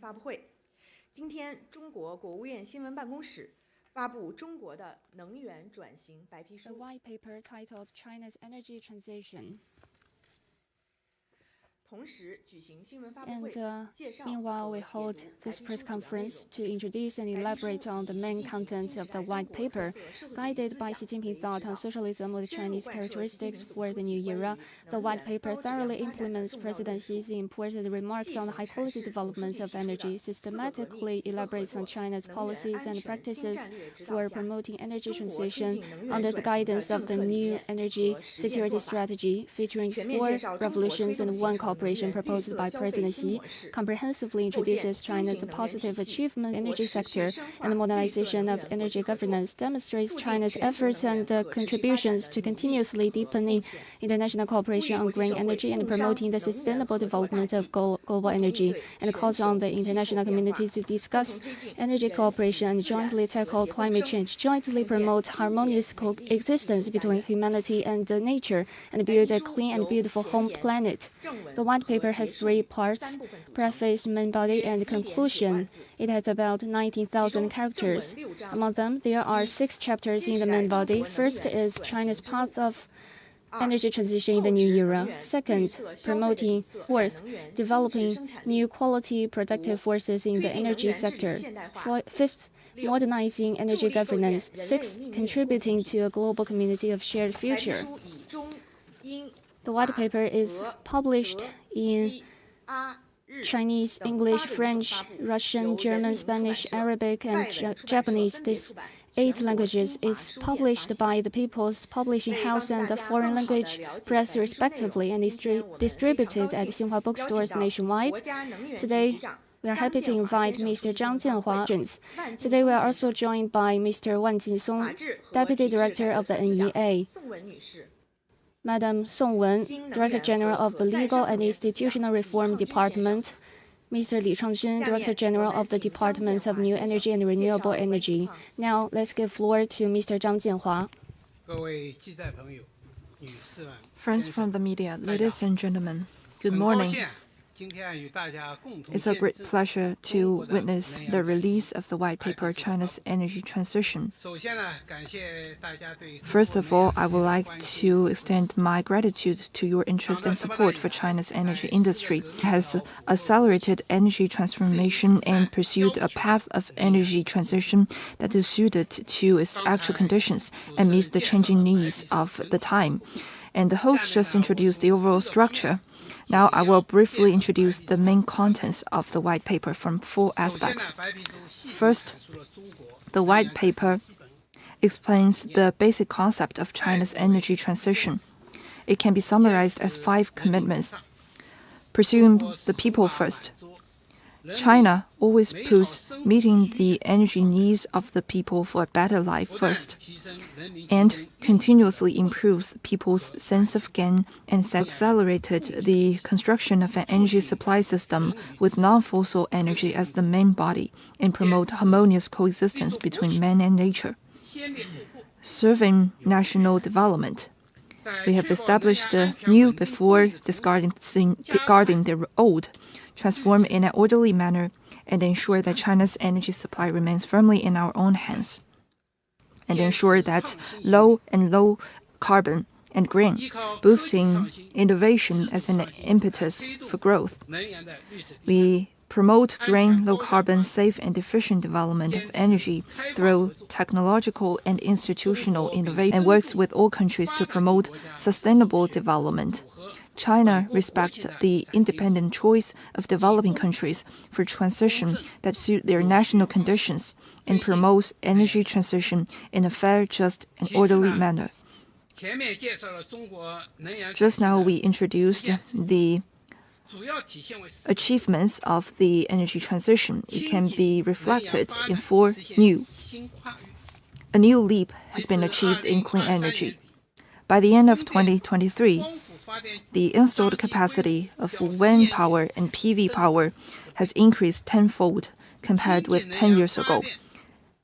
发布会。今天，中国国务院新闻办公室发布中国的能源转型白皮书。The white paper titled China's Energy Transition. Meanwhile, we hold this press conference to introduce and elaborate on the main content of the white paper. Guided by Xi Jinping's thought on socialism with Chinese characteristics for the new era, the white paper thoroughly implements President Xi's important remarks on the high-quality development of energy, systematically elaborates on China's policies and practices for promoting energy transition under the guidance of the new energy security strategy, featuring 4 revolutions and 1 cooperation proposed by President Xi, comprehensively introduces China's positive achievement in the energy sector and the modernization of energy governance, demonstrates China's efforts and contributions to continuously deepening international cooperation on green energy and promoting the sustainable development of global energy, and calls on the international community to discuss energy cooperation and jointly tackle climate change, jointly promote harmonious coexistence between humanity and nature, and build a clean and beautiful home planet. The white paper has 3 parts: preface, main body, and conclusion. It has about 19,000 characters. Among them, there are 6 chapters in the main body. First is China's path of energy transition in the new era. Second, promoting. Fourth, developing new quality productive forces in the energy sector. Fifth, modernizing energy governance. Sixth, contributing to a global community of shared future. The white paper is published in Chinese, English, French, Russian, German, Spanish, Arabic, and Japanese. These 8 languages is published by the People's Publishing House and the Foreign Language Press respectively, and is distributed at Xinhua bookstores nationwide. Today, we are happy to invite Mr. Zhang Jianhua. Today, we are also joined by Mr. Wan Jinsong, Deputy Director of the NEA. Madam Song Wen, Director General of the Legal and Institutional Reform Department. Mr. Li Changxun, Director General of the Department of New Energy and Renewable Energy. Now, let's give floor to Mr. Zhang Jianhua. Friends from the media, ladies and gentlemen, good morning. It's a great pleasure to witness the release of the white paper, China's Energy Transition. First of all, I would like to extend my gratitude to your interest and support for China's energy industry. It has accelerated energy transformation and pursued a path of energy transition that is suited to its actual conditions and meets the changing needs of the time. And the host just introduced the overall structure. Now I will briefly introduce the main contents of the white paper from 4 aspects. First, the white paper explains the basic concept of China's energy transition. It can be summarized as 5 commitments. Pursuing the people first. China always puts meeting the energy needs of the people for a better life first, and continuously improves people's sense of gain and accelerated the construction of an energy supply system with non-fossil energy as the main body and promote harmonious coexistence between man and nature. Serving national development. We have established the new before discarding the old, transform in an orderly manner, and ensure that China's energy supply remains firmly in our own hands, and ensure that low carbon and green, boosting innovation as an impetus for growth. We promote green, low-carbon, safe and efficient development of energy through technological and institutional innovation, and works with all countries to promote sustainable development. China respects the independent choice of developing countries for transition that suit their national conditions and promotes energy transition in a fair, just, and orderly manner. Just now, we introduced the achievements of the energy transition. It can be reflected in 4 new. A new leap has been achieved in clean energy. By the end of 2023, the installed capacity of wind power and PV power has increased tenfold compared with 10 years ago,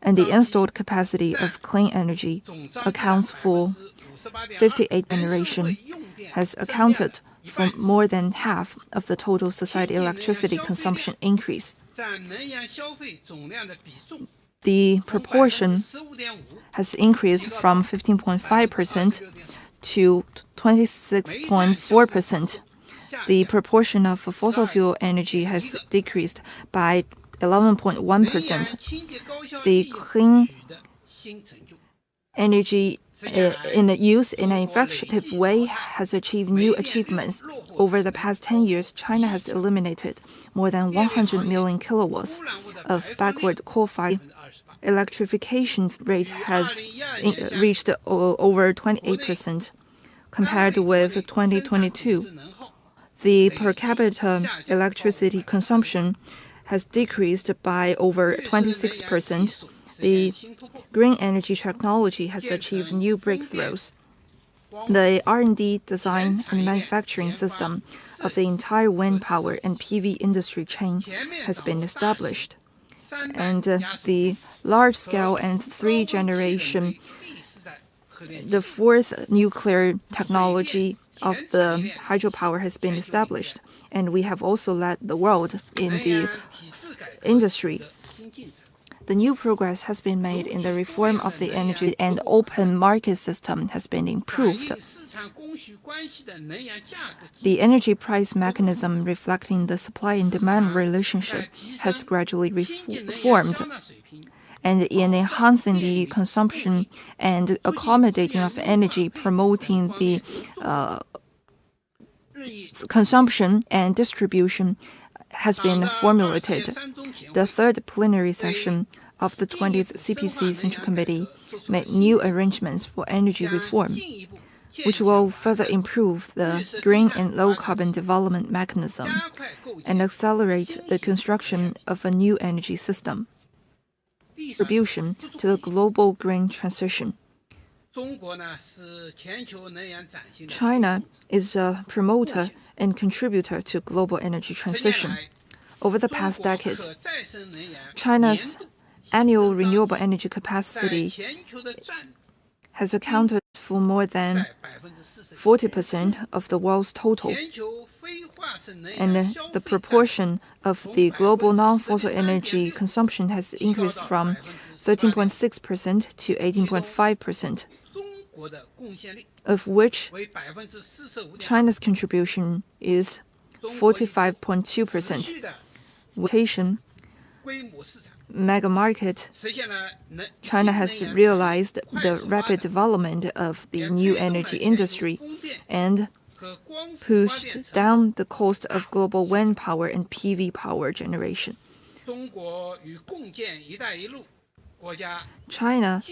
and the installed capacity of clean energy accounts for 58 generation, has accounted for more than half of the total society electricity consumption increase. the proportion has increased from 15.5% to 26.4%. The proportion of fossil fuel energy has decreased by 11.1%. The clean energy in use in an effective way has achieved new achievements. Over the past 10 years, China has eliminated more than 100 million kilowatts of backward coal-fired. Electrification rate has reached over 28% compared with 2022. The per capita electricity consumption has decreased by over 26%. The green energy technology has achieved new breakthroughs. The R&D, design, and manufacturing system of the entire wind power and PV industry chain has been established. And the large-scale and three-generation, the fourth nuclear technology of the hydropower has been established. And we have also led the world in the industry. The new progress has been made in the reform of the energy and open market system has been improved. The energy price mechanism reflecting the supply and demand relationship has gradually reformed. And in enhancing the consumption and accommodating of energy, promoting the consumption and distribution has been formulated. The third plenary session of the 20th CPC Central Committee made new arrangements for energy reform, which will further improve the green and low-carbon development mechanism and accelerate the construction of a new energy system. Contribution to the global green transition. China is a promoter and contributor to global energy transition. Over the past decade, China's annual renewable energy capacity has accounted for more than 40% of the world's total. And the proportion of the global non-fossil energy consumption has increased from 13.6% to 18.5%, of which China's contribution is 45.2%. Mega market, China has realized the rapid development of the new energy industry and pushed down the cost of global wind power and PV power generation. China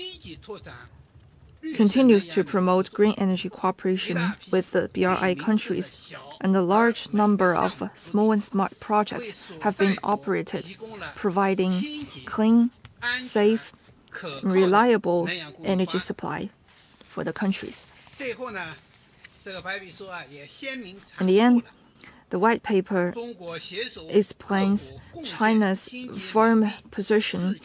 continues to promote green energy cooperation with the BRI countries, and a large number of small and smart projects have been operated, providing clean, safe, reliable energy supply for the countries. In the end, the white paper explains China's firm position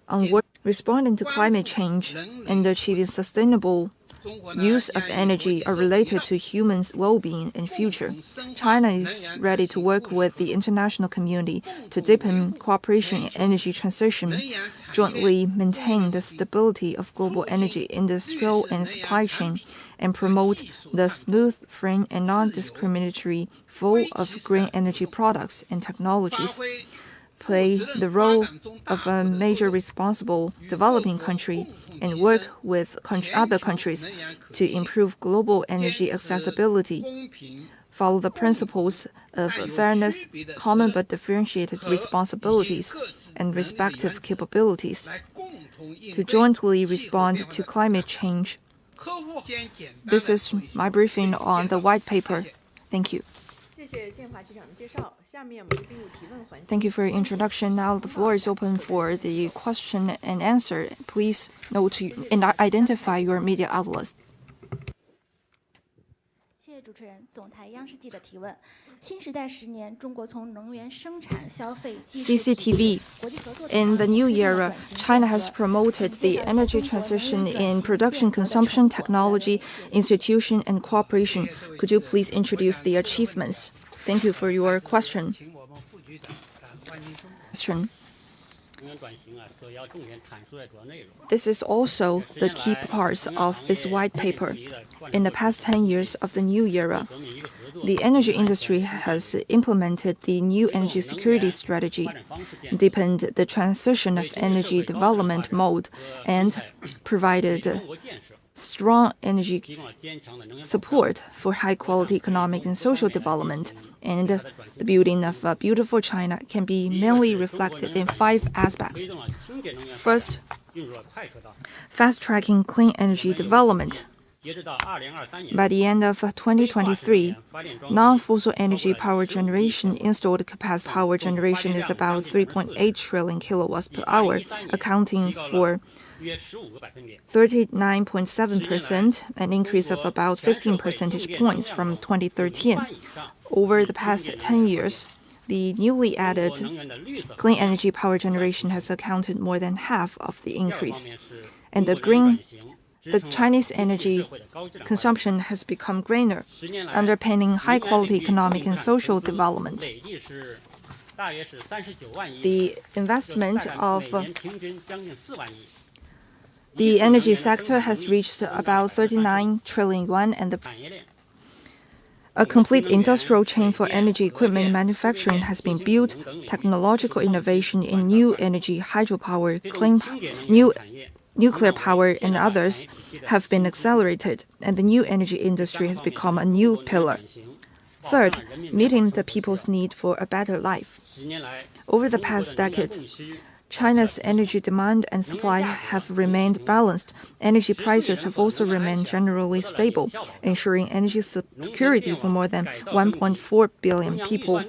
on responding to climate change and achieving sustainable use of energy are related to humans' well-being and future. China is ready to work with the international community to deepen cooperation in energy transition, jointly maintain the stability of global energy industrial and supply chain, and promote the smooth, free, and non-discriminatory flow of green energy products and technologies. Play the role of a major responsible developing country and work with other countries to improve global energy accessibility. Follow the principles of fairness, common but differentiated responsibilities, and respective capabilities to jointly respond to climate change. This is my briefing on the white paper. Thank you. Thank you for your introduction. Now the floor is open for the question and answer. Please note and identify your media outlets. CCTV. In the new era, China has promoted the energy transition in production, consumption, technology, institution, and cooperation. Could you please introduce the achievements? Thank you for your question. question. This is also the key parts of this white paper. In the past 10 years of the new era, the energy industry has implemented the new energy security strategy, deepened the transition of energy development mode, and provided strong energy support for high-quality economic and social development. And the building of a beautiful China can be mainly reflected in 5 aspects. First, fast-tracking clean energy development. By the end of 2023, non-fossil energy power generation installed capacity power generation is about 3.8 trillion kilowatts per hour, accounting for 39.7%, an increase of about 15 percentage points from 2013. Over the past 10 years, the newly added clean energy power generation has accounted more than half of the increase. And the Chinese energy consumption has become greener, underpinning high-quality economic and social development. The investment of the energy sector has reached about 39 trillion yuan, and a complete industrial chain for energy equipment manufacturing has been built. Technological innovation in new energy, hydropower, nuclear power, and others have been accelerated, and the new energy industry has become a new pillar. Third, meeting the people's need for a better life. Over the past decade, China's energy demand and supply have remained balanced. Energy prices have also remained generally stable, ensuring energy security for more than 1.4 billion people.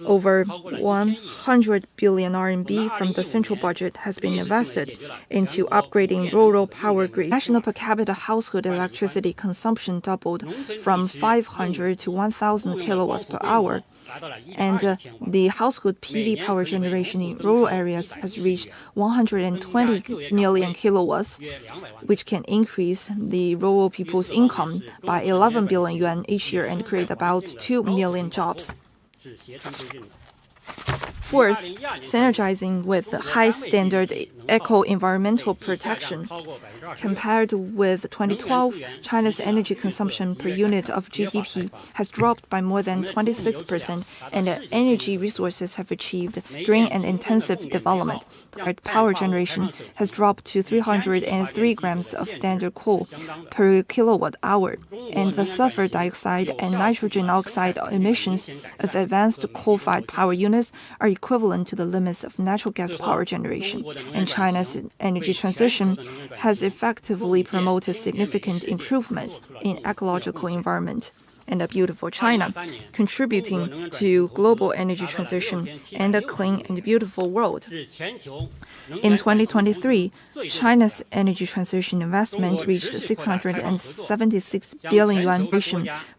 Over 100 billion RMB from the central budget has been invested into upgrading rural power grids. National per capita household electricity consumption doubled from 500 to 1,000 kilowatts per hour. And the household PV power generation in rural areas has reached 120 million kilowatts, which can increase the rural people's income by 11 billion yuan each year and create about 2 million jobs. Fourth, synergizing with high-standard eco-environmental protection. Compared with 2012, China's energy consumption per unit of GDP has dropped by more than 26%, and energy resources have achieved green and intensive development. Power generation has dropped to 303 grams of standard coal per kilowatt hour, and the sulfur dioxide and nitrogen oxide emissions of advanced coal-fired power units are equivalent to the limits of natural gas power generation. And China's energy transition has effectively promoted significant improvements in ecological environment and a beautiful China, contributing to global energy transition and a clean and beautiful world. In 2023, China's energy transition investment reached 676 billion yuan,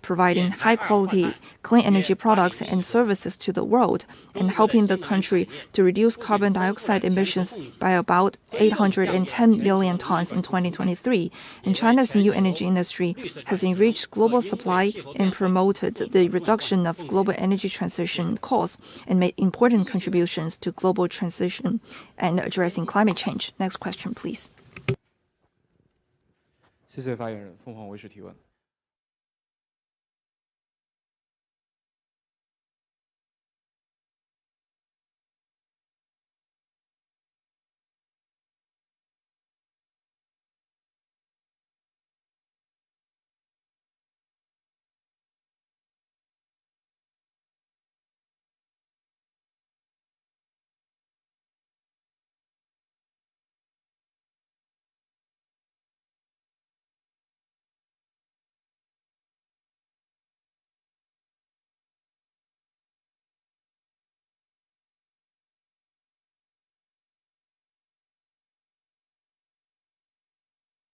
providing high-quality clean energy products and services to the world and helping the country to reduce carbon dioxide emissions by about 810 million tons in 2023. And China's new energy industry has enriched global supply and promoted the reduction of global energy transition costs and made important contributions to global transition and addressing climate change. Next question, please. 谢谢发言人，凤凰卫视提问。